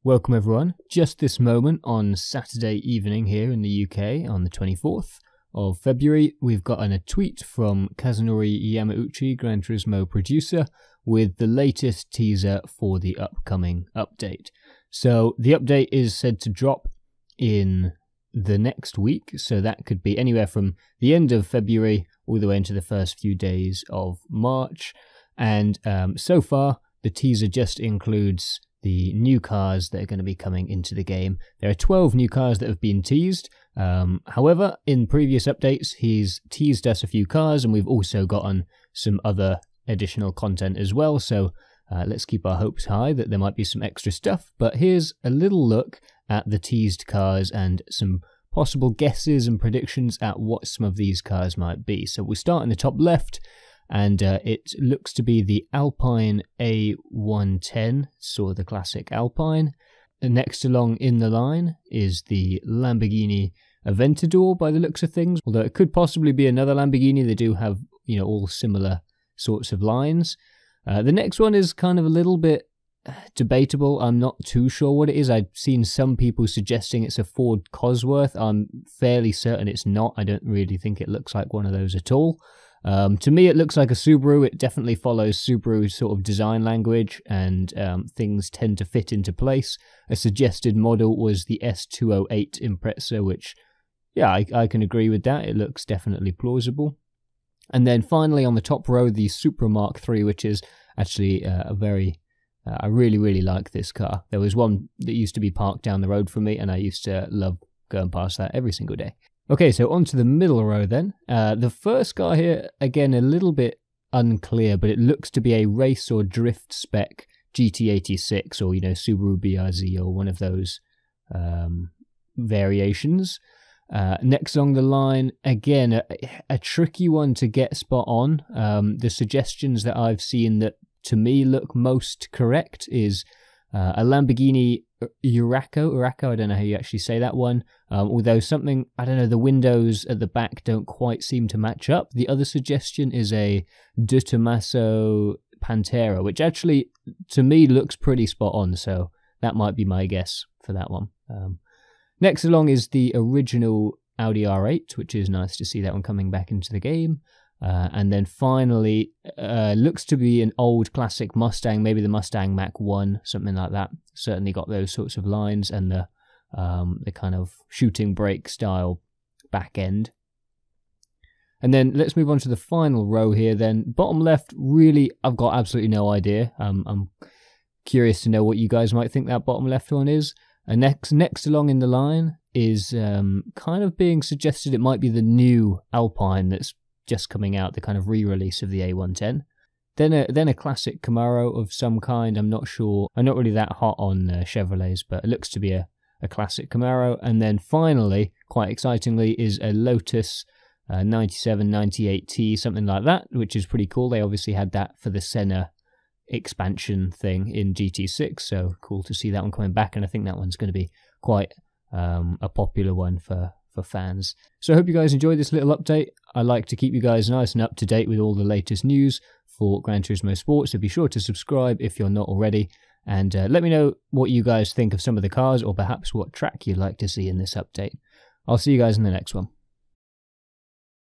Welcome everyone. Just this moment on Saturday evening here in the UK on the 24th of February, we've gotten a tweet from Kazunori Yamauchi, Gran Turismo producer, with the latest teaser for the upcoming update. So the update is said to drop in the next week, so that could be anywhere from the end of February all the way into the first few days of March. And so far, the teaser just includes the new cars that are going to be coming into the game. There are 12 new cars that have been teased. However, in previous updates, he's teased us a few cars, and we've also gotten some other additional content as well. So let's keep our hopes high that there might be some extra stuff. But here's a little look at the teased cars and some possible guesses and predictions at what some of these cars might be. So we start in the top left, and it looks to be the Alpine A110, so the classic Alpine. And next along in the line is the Lamborghini Aventador by the looks of things, although it could possibly be another Lamborghini. They do have, all similar sorts of lines. The next one is kind of a little bit debatable. I'm not too sure what it is. I've seen some people suggesting it's a Ford Cosworth. I'm fairly certain it's not. I don't really think it looks like one of those at all. To me, it looks like a Subaru. It definitely follows Subaru's sort of design language, and things tend to fit into place. A suggested model was the S208 Impreza, which, yeah, I can agree with that. It looks definitely plausible. And then finally on the top row, the Supra Mark 3, which is actually I really, really like this car. There was one that used to be parked down the road from me, and I used to love going past that every single day. Okay, so on to the middle row then. The first car here, again, a little bit unclear, but it looks to be a race or drift spec GT86 or, Subaru BRZ or one of those variations. Next along the line, again, a tricky one to get spot on. The suggestions that I've seen that to me look most correct is a Lamborghini Urraco, I don't know how you actually say that one, although something, I don't know, the windows at the back don't quite seem to match up. The other suggestion is a De Tomaso Pantera, which actually, to me, looks pretty spot on, so that might be my guess for that one. Next along is the original Audi R8, which is nice to see that one coming back into the game. And then finally, looks to be an old classic Mustang, maybe the Mustang Mach-1, something like that. Certainly got those sorts of lines and the kind of shooting brake style back end. And then let's move on to the final row here then. Bottom left, really, I've got absolutely no idea. I'm curious to know what you guys might think that bottom left one is. And next along in the line is kind of being suggested it might be the new Alpine that's just coming out, the kind of re-release of the A110. Then a classic Camaro of some kind. I'm not sure. I'm not really that hot on Chevrolets, but it looks to be a classic Camaro. And then finally, quite excitingly, is a Lotus 97, 98T, something like that, which is pretty cool. They obviously had that for the Senna expansion thing in GT6, so cool to see that one coming back, and I think that one's going to be quite a popular one for fans. So I hope you guys enjoyed this little update. I like to keep you guys nice and up to date with all the latest news for Gran Turismo Sport, so be sure to subscribe if you're not already, and let me know what you guys think of some of the cars, or perhaps what track you'd like to see in this update. I'll see you guys in the next one.